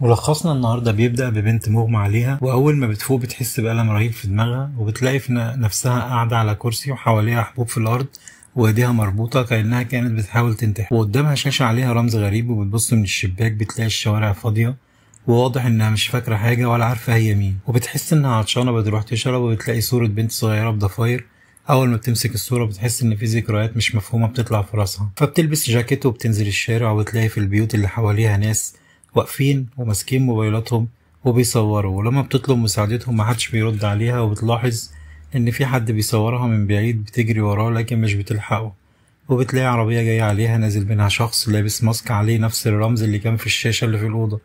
ملخصنا النهاردة بيبدأ ببنت مغمى عليها، وأول ما بتفوق بتحس بألم رهيب في دماغها، وبتلاقي في نفسها قاعدة على كرسي وحواليها حبوب في الأرض وإيديها مربوطة كأنها كانت بتحاول تنتحر، وقدامها شاشة عليها رمز غريب، وبتبص من الشباك بتلاقي الشوارع فاضية، وواضح إنها مش فاكرة حاجة ولا عارفة هي مين، وبتحس إنها عطشانة بتروح تشرب، وبتلاقي صورة بنت صغيرة بضفاير. أول ما بتمسك الصورة بتحس إن في ذكريات مش مفهومة بتطلع في راسها، فبتلبس جاكيت وبتنزل الشارع، وبتلاقي في البيوت اللي حواليها ناس واقفين وماسكين موبايلاتهم وبيصوروا، ولما بتطلب مساعدتهم محدش بيرد عليها، وبتلاحظ ان في حد بيصورها من بعيد بتجري وراه لكن مش بتلحقه، وبتلاقي عربية جاية عليها نازل منها شخص لابس ماسك عليه نفس الرمز اللي كان في الشاشة اللي في الأوضة،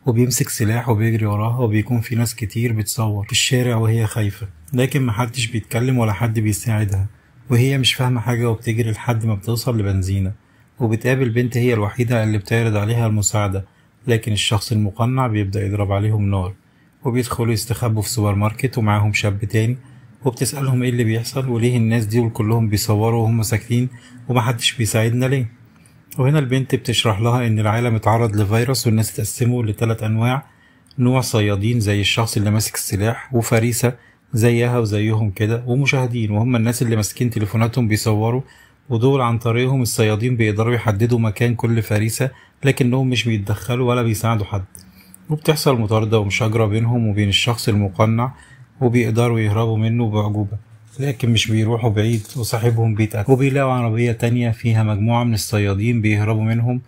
وبيمسك سلاح وبيجري وراها، وبيكون في ناس كتير بتصور في الشارع وهي خايفة، لكن محدش بيتكلم ولا حد بيساعدها، وهي مش فاهمة حاجة وبتجري لحد ما بتوصل لبنزينة، وبتقابل بنت هي الوحيدة اللي بتعرض عليها المساعدة، لكن الشخص المقنع بيبدأ يضرب عليهم نار، وبيدخلوا يستخبوا في سوبر ماركت ومعاهم شاب تاني، وبتسألهم ايه اللي بيحصل وليه الناس دي كلهم بيصوروا وهم ساكتين ومحدش بيساعدنا ليه. وهنا البنت بتشرح لها ان العالم اتعرض لفيروس، والناس اتقسموا لثلاث انواع: نوع صيادين زي الشخص اللي ماسك السلاح، وفريسة زيها وزيهم كده، ومشاهدين وهم الناس اللي ماسكين تليفوناتهم بيصوروا، ودول عن طريقهم الصيادين بيقدروا يحددوا مكان كل فريسة لكنهم مش بيتدخلوا ولا بيساعدوا حد، وبتحصل مطاردة ومشاجرة بينهم وبين الشخص المقنع، وبيقدروا يهربوا منه بأعجوبة لكن مش بيروحوا بعيد، وصاحبهم بيتقتل، وبيلاقوا عربية تانية فيها مجموعة من الصيادين بيهربوا منهم،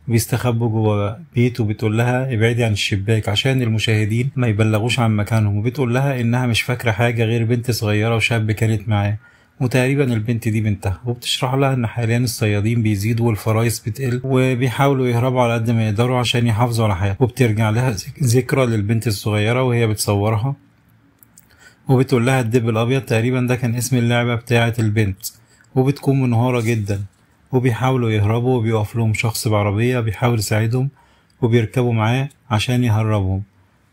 بيستخبوا جوا بيت، وبتقول لها ابعدي عن الشباك عشان المشاهدين ما يبلغوش عن مكانهم، وبتقول لها انها مش فاكرة حاجة غير بنت صغيرة وشاب كانت معاه، وتقريبا البنت دي بنتها، وبتشرح لها ان حاليا الصيادين بيزيدوا والفرايس بتقل، وبيحاولوا يهربوا على قد ما يقدروا عشان يحافظوا على حياتهم، وبترجع لها ذكرى للبنت الصغيرة وهي بتصورها، وبتقول لها الدب الابيض تقريبا ده كان اسم اللعبة بتاعة البنت، وبتكون منهارة جدا، وبيحاولوا يهربوا، وبيقف لهم شخص بعربية بيحاول يساعدهم، وبيركبوا معاه عشان يهربهم،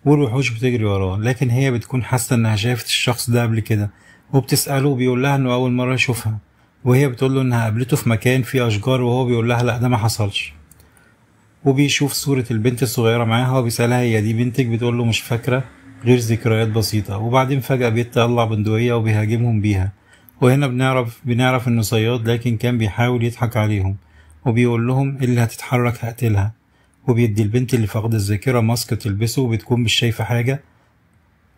والوحوش بتجري وراه، لكن هي بتكون حاسة انها شافت الشخص ده قبل كده، وبتسأله وبيقول لها انه اول مرة يشوفها، وهي بتقول له انها قابلته في مكان فيه اشجار، وهو بيقول لها لا ده ما حصلش، وبيشوف صورة البنت الصغيرة معاها وبيسألها هي دي بنتك، بتقول له مش فاكرة غير ذكريات بسيطة، وبعدين فجأة بيطلع بندقية وبيهاجمهم بيها، وهنا بنعرف انه صياد لكن كان بيحاول يضحك عليهم، وبيقول لهم اللي هتتحرك هقتلها، وبيدي البنت اللي فاقدة الذاكرة ماسك تلبسه وبتكون مش شايفة حاجة،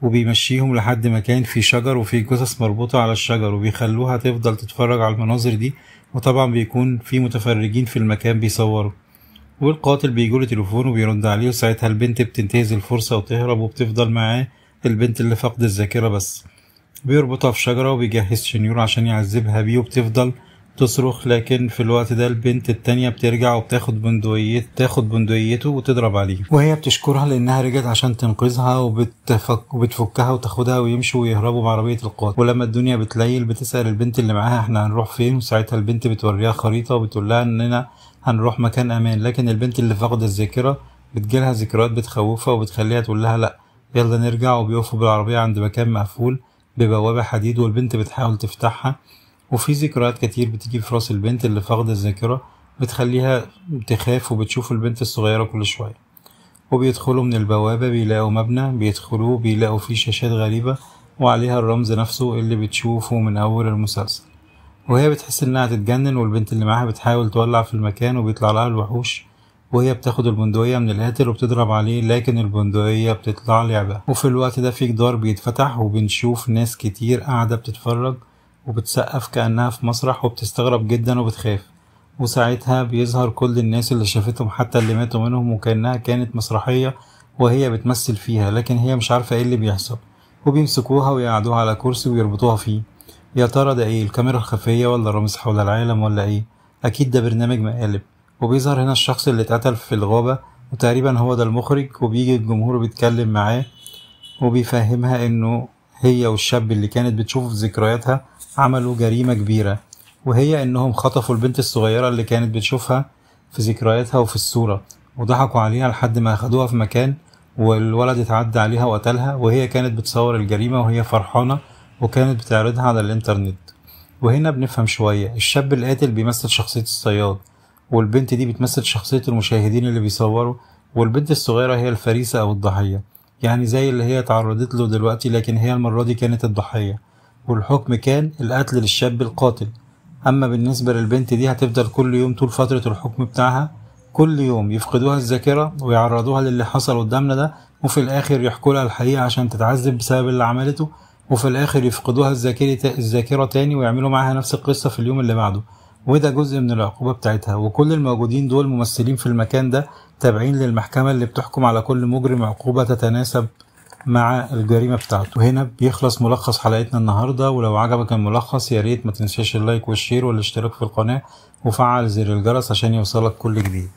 وبيمشيهم لحد مكان فيه شجر وفيه جثث مربوطة على الشجر، وبيخلوها تفضل تتفرج على المناظر دي، وطبعا بيكون في متفرجين في المكان بيصوروا، والقاتل بيجوله تليفون وبيرد عليه، وساعتها البنت بتنتهز الفرصة وتهرب، وبتفضل معاه البنت اللي فاقدة الذاكرة بس، بيربطها في شجرة وبيجهز شنيور عشان يعذبها بيه، وبتفضل تصرخ، لكن في الوقت ده البنت التانية بترجع وبتاخد بندقيته وتضرب عليه، وهي بتشكرها لانها رجعت عشان تنقذها، وبتفكها وتاخدها ويمشوا ويهربوا بعربية القاتل، ولما الدنيا بتليل بتسأل البنت اللي معاها احنا هنروح فين، وساعتها البنت بتوريها خريطة وبتقول لها اننا هنروح مكان امان، لكن البنت اللي فاقدة الذاكرة بتجيلها ذكريات بتخوفها وبتخليها تقول لها لا يلا نرجع، وبيقفوا بالعربية عند مكان مقفول ببوابة حديد، والبنت بتحاول تفتحها، وفي ذكريات كتير بتيجي في راس البنت اللي فاقدة الذاكرة بتخليها تخاف، وبتشوف البنت الصغيرة كل شوية، وبيدخلوا من البوابة بيلاقوا مبنى، بيدخلوه بيلاقوا فيه شاشات غريبة وعليها الرمز نفسه اللي بتشوفه من أول المسلسل، وهي بتحس إنها تتجنن، والبنت اللي معاها بتحاول تولع في المكان، وبيطلع لها الوحوش، وهي بتاخد البندقية من القاتل وبتضرب عليه، لكن البندقية بتطلع لعبة، وفي الوقت ده في جدار بيتفتح، وبنشوف ناس كتير قاعدة بتتفرج وبتسقف كأنها في مسرح، وبتستغرب جدا وبتخاف، وساعتها بيظهر كل الناس اللي شافتهم حتى اللي ماتوا منهم، وكأنها كانت مسرحية وهي بتمثل فيها، لكن هي مش عارفة ايه اللي بيحصل، وبيمسكوها ويقعدوها على كرسي ويربطوها فيه، يا ترى ده ايه، الكاميرا الخفية ولا رامز حول العالم ولا ايه؟ اكيد ده برنامج مقالب. وبيظهر هنا الشخص اللي اتقتل في الغابة، وتقريبا هو ده المخرج، وبيجي الجمهور بيتكلم معاه وبيفهمها انه هي والشاب اللي كانت بتشوفه في ذكرياتها عملوا جريمة كبيرة، وهي انهم خطفوا البنت الصغيرة اللي كانت بتشوفها في ذكرياتها وفي الصورة، وضحكوا عليها لحد ما اخدوها في مكان، والولد اتعدى عليها وقتلها، وهي كانت بتصور الجريمة وهي فرحانة، وكانت بتعرضها على الانترنت. وهنا بنفهم شوية، الشاب القاتل بيمثل شخصية الصياد، والبنت دي بتمثل شخصية المشاهدين اللي بيصوروا، والبنت الصغيرة هي الفريسة أو الضحية، يعني زي اللي هي تعرضت له دلوقتي، لكن هي المرة دي كانت الضحية، والحكم كان القتل للشاب القاتل. أما بالنسبة للبنت دي هتفضل كل يوم طول فترة الحكم بتاعها كل يوم يفقدوها الذاكرة ويعرضوها للي حصل قدامنا ده، وفي الآخر يحكوا لها الحقيقة عشان تتعذب بسبب اللي عملته، وفي الآخر يفقدوها الذاكرة تاني ويعملوا معاها نفس القصة في اليوم اللي بعده. وده جزء من العقوبة بتاعتها. وكل الموجودين دول ممثلين في المكان ده تابعين للمحكمة اللي بتحكم على كل مجرم عقوبة تتناسب مع الجريمة بتاعته. وهنا بيخلص ملخص حلقتنا النهاردة، ولو عجبك الملخص ياريت ما تنساش اللايك والشير والاشتراك في القناة وفعل زر الجرس عشان يوصلك كل جديد.